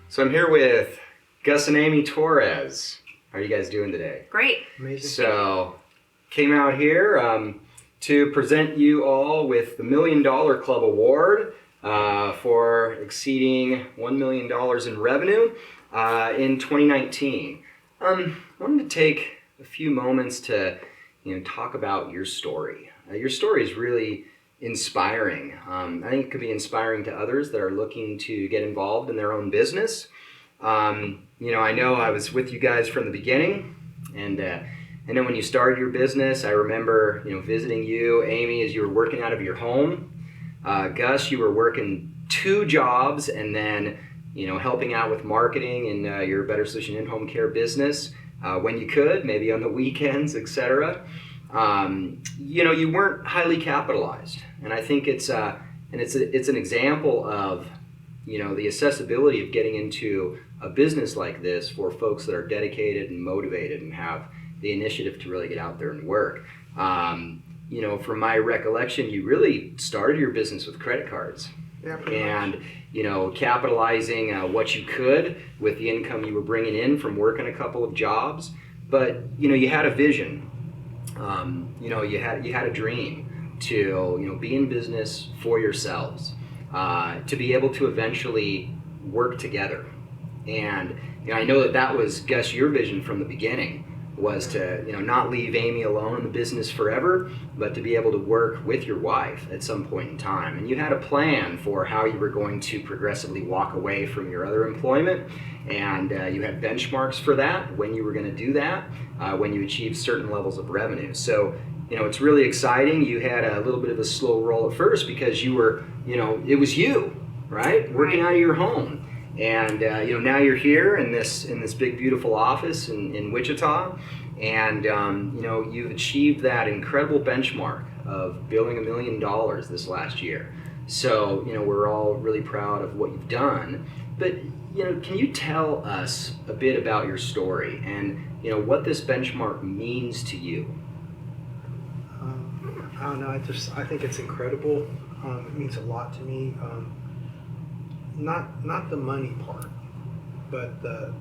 So I'm here with Gus and Amy Torres. How are you guys doing today? Great. Amazing. So, came out here to present you all with the $1 Million Club Award for exceeding $1 million in revenue in 2019. Wanted to take a few moments to talk about your story. Your story is really inspiring. I think it could be inspiring to others that are looking to get involved in their own business. I know I was with you guys from the beginning, and I know when you started your business, I remember visiting you, Amy, as you were working out of your home. Gus, you were working 2 jobs and then helping out with marketing in your Better Solution in-home care business when you could, maybe on the weekends, etc. You weren't highly capitalized, and I think it's an example of the accessibility of getting into a business like this for folks that are dedicated and motivated and have the initiative to really get out there and work. From my recollection, you really started your business with credit cards. Yeah, and capitalizing what you could with the income you were bringing in from working a couple of jobs. But you had a vision. You had a dream to be in business for yourselves, to be able to eventually work together. And I know that was, Gus, your vision from the beginning, was to not leave Amy alone in the business forever, but to be able to work with your wife at some point in time. And you had a plan for how you were going to progressively walk away from your other employment, and you had benchmarks for that, when you were going to do that, when you achieved certain levels of revenue. So it's really exciting. You had a little bit of a slow roll at first because you were it was you, right, working out of your home. And now you're here in this big beautiful office in Wichita, and you've achieved that incredible benchmark of billing $1 million this last year. So we're all really proud of what you've done. But can you tell us a bit about your story and what this benchmark means to you? I don't know. I think it's incredible. It means a lot to me. Not the money part, but the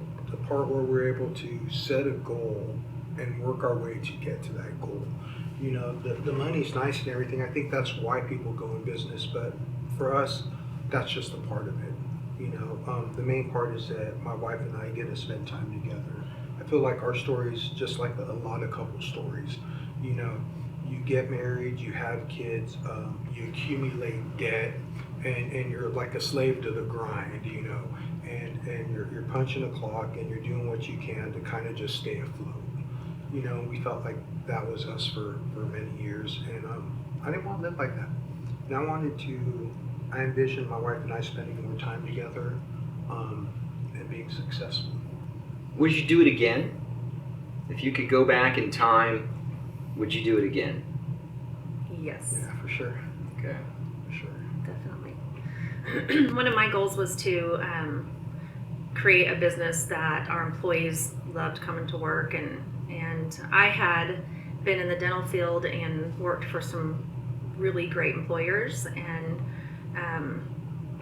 part where we're able to set a goal and work our way to get to that goal. The money's nice and everything. I think that's why people go in business, but for us, that's just a part of it. The main part is that my wife and I get to spend time together. I feel like our story is just like a lot of couple stories. You get married, you have kids, you accumulate debt, and you're like a slave to the grind, and you're punching a clock and you're doing what you can to kind of just stay afloat. We felt like that was us for many years, and I didn't want to live like that. And I envisioned my wife and I spending more time together and being successful. Would you do it again? If you could go back in time, would you do it again? Yes. Yeah, for sure. Okay. For sure. Definitely. One of my goals was to create a business that our employees loved coming to work, and I had been in the dental field and worked for some really great employers, and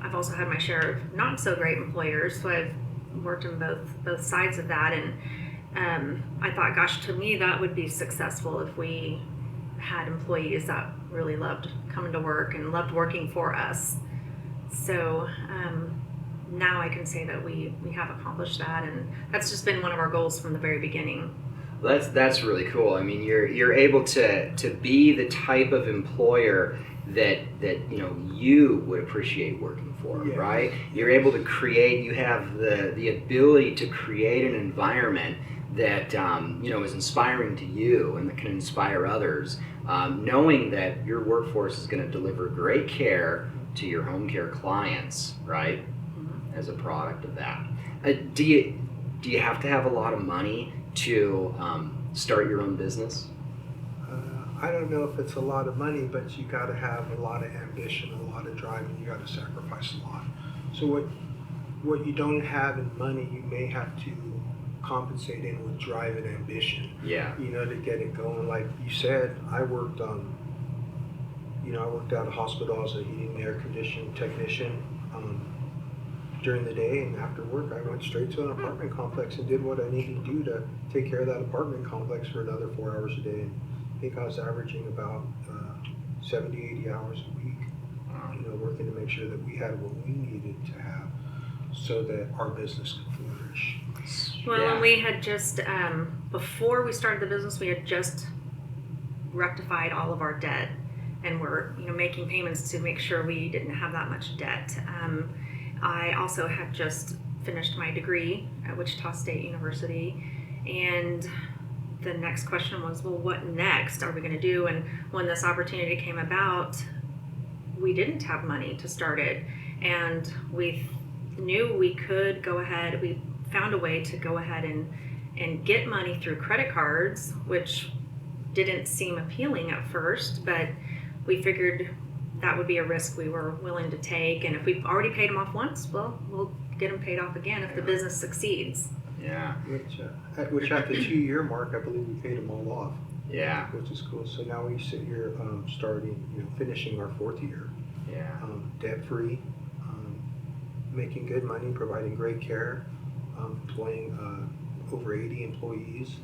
I've also had my share of not so great employers, so I've worked in both sides of that, and I thought, gosh, to me that would be successful if we had employees that really loved coming to work and loved working for us. So now I can say that we have accomplished that, and that's just been one of our goals from the very beginning. Well, that's really cool. I mean, you're able to be the type of employer that you would appreciate working for, Yes. right? You're able to create. You have the ability to create an environment that is inspiring to you and that can inspire others, knowing that your workforce is going to deliver great care to your home care clients, right? Mm-hmm. As a product of that. Do you have to have a lot of money to start your own business? I don't know if it's a lot of money, but you got to have a lot of ambition, a lot of drive, and you got to sacrifice a lot. So what you don't have in money, you may have to compensate in with drive and ambition. Yeah. To get it going. Like you said, I worked at a hospital as a heating and air conditioning technician. during the day, and after work I went straight to an apartment complex and did what I needed to do to take care of that apartment complex for another 4 hours a day. And I think I was averaging about 70, 80 hours a week, working to make sure that we had what we needed to have so that our business could flourish. Well, Yeah. and we had just, before we started the business, we had just rectified all of our debt, and we're making payments to make sure we didn't have that much debt. I also had just finished my degree at Wichita State University, and the next question was, well, what next are we going to do? And when this opportunity came about, we didn't have money to start it, and we knew we could go ahead. We found a way to go ahead and get money through credit cards, which didn't seem appealing at first, but we figured that would be a risk we were willing to take. And if we've already paid them off once, well, we'll get them paid off again if the business succeeds. Yeah. Which at the 2-year mark, I believe we paid them all off. Yeah. Which is cool. So now we sit here finishing our 4th year. Yeah. Debt-free, making good money, providing great care, employing over 80 employees.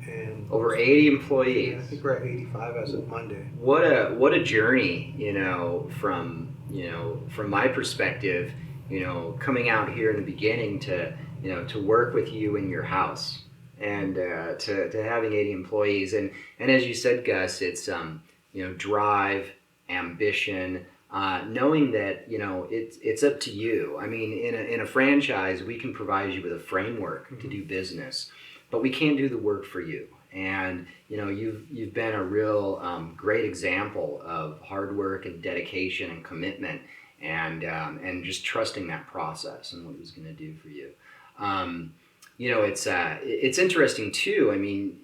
And Over 80 yeah, employees. I think we're at 85 as of Monday. What a journey, from my perspective, coming out here in the beginning to work with you in your house and to having 80 employees. And as you said, Gus, it's, drive, ambition, knowing that, it's up to you. I mean, in a franchise, we can provide you with a framework to do business, but we can't do the work for you. And you've been a real great example of hard work and dedication and commitment, and just trusting that process and what it was going to do for you. It's interesting too. I mean,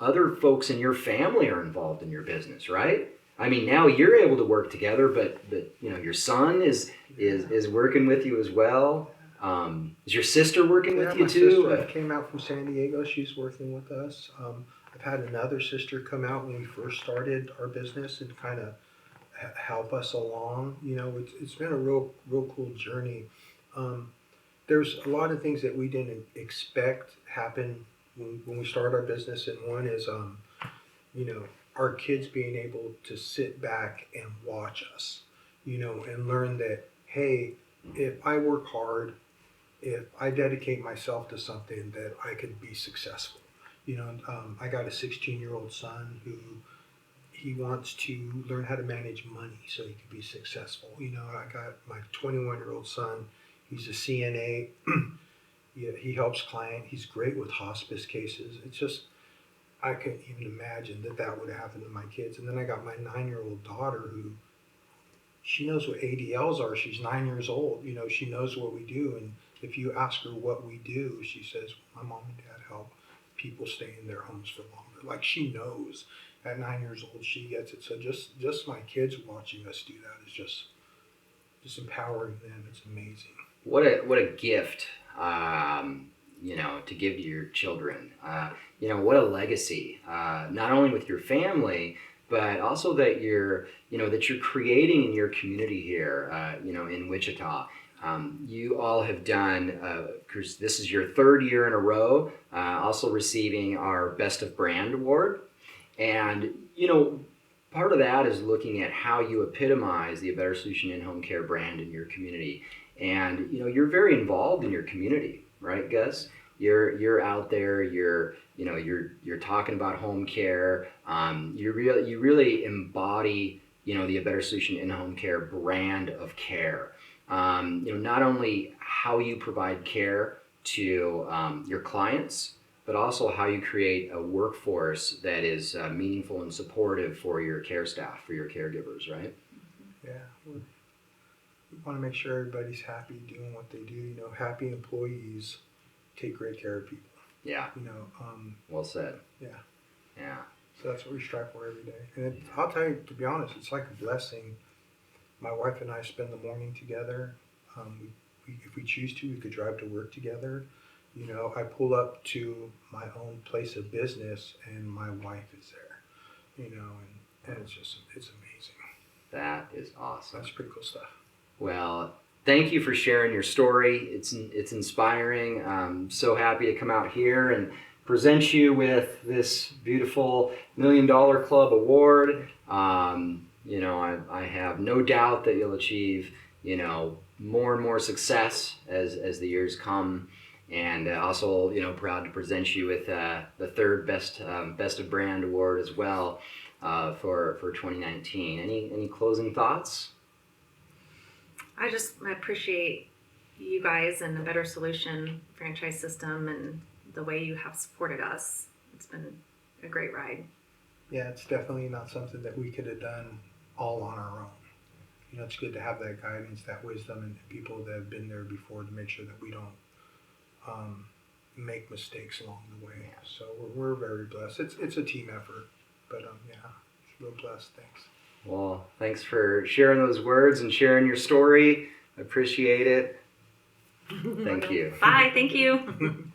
other folks in your family are involved in your business, right? I mean, now you're able to work together, but your son is working with you as well. Is your sister working with you too? My sister came out from San Diego. She's working with us. I've had another sister come out when we first started our business and kind of help us along. It's been a real cool journey. There's a lot of things that we didn't expect happen when we started our business, and one is, our kids being able to sit back and watch us, and learn that, hey, if I work hard, if I dedicate myself to something, that I could be successful. I got a 16-year-old son who he wants to learn how to manage money so he can be successful. I got my 21-year-old son. He's a CNA. He helps clients. He's great with hospice cases. It's just, I couldn't even imagine that would have happened to my kids. And then I got my 9-year-old daughter who, she knows what ADLs are. She's 9 years old. She knows what we do. And if you ask her what we do, she says, my mom and dad help people stay in their homes for longer. Like, she knows. At 9 years old, she gets it. So just my kids watching us do that is just empowering them. It's amazing. What a gift, to give to your children. What a legacy, not only with your family, but also that you're creating in your community here, in Wichita. You all have done, this is your 3rd year in a row, also receiving our Best of Brand Award. And, part of that is looking at how you epitomize the A Better Solution in-home care brand in your community. And, you're very involved in your community, right, Gus? You're out there, you're talking about home care. You really embody, the A Better Solution in-home care brand of care. Not only how you provide care to your clients, but also how you create a workforce that is meaningful and supportive for your care staff, for your caregivers, right? Yeah, we want to make sure everybody's happy doing what they do. Happy employees take great care of people. Yeah. Well said. Yeah. Yeah. So that's what we strive for every day. And I'll tell you, to be honest, it's like a blessing. My wife and I spend the morning together. If we choose to, we could drive to work together. I pull up to my own place of business and my wife is there, and it's amazing. That is awesome. That's pretty cool stuff. Well, thank you for sharing your story. It's inspiring. I'm so happy to come out here and present you with this beautiful $1 Million Club award. I have no doubt that you'll achieve, more and more success as the years come. And also, proud to present you with the third best of brand award as well for 2019. Any closing thoughts? I appreciate you guys and the Better Solution franchise system and the way you have supported us. It's been a great ride. Yeah, it's definitely not something that we could have done all on our own. It's good to have that guidance, that wisdom, and people that have been there before to make sure that we don't make mistakes along the way. So we're very blessed. It's a team effort, but real blessed. Thanks. Well, thanks for sharing those words and sharing your story. I appreciate it. Thank you. Bye. Thank you.